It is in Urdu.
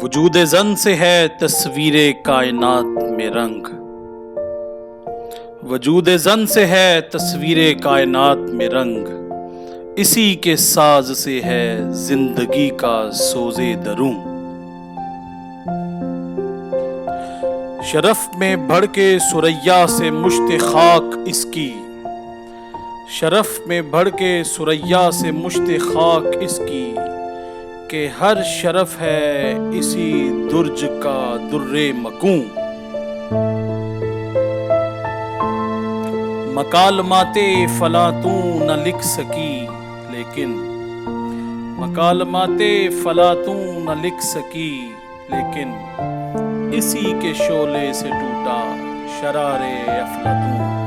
وجود زن سے ہے تصویر کائنات میں رنگ، وجود زن سے ہے تصویر کائنات میں رنگ، اسی کے ساز سے ہے زندگی کا سوز دروں۔ شرف میں بڑھ کے ثریا سے مشت خاک اس کی، شرف میں بڑھ کے ثریا سے مشت خاک اس کی، کہ ہر شرف ہے اسی درج کا در مکوں۔ مکالمات فلاطوں نہ لکھ سکی لیکن، مکالمات فلاطوں نہ لکھ سکی لیکن، اسی کے شعلے سے ٹوٹا شرار افلاطوں۔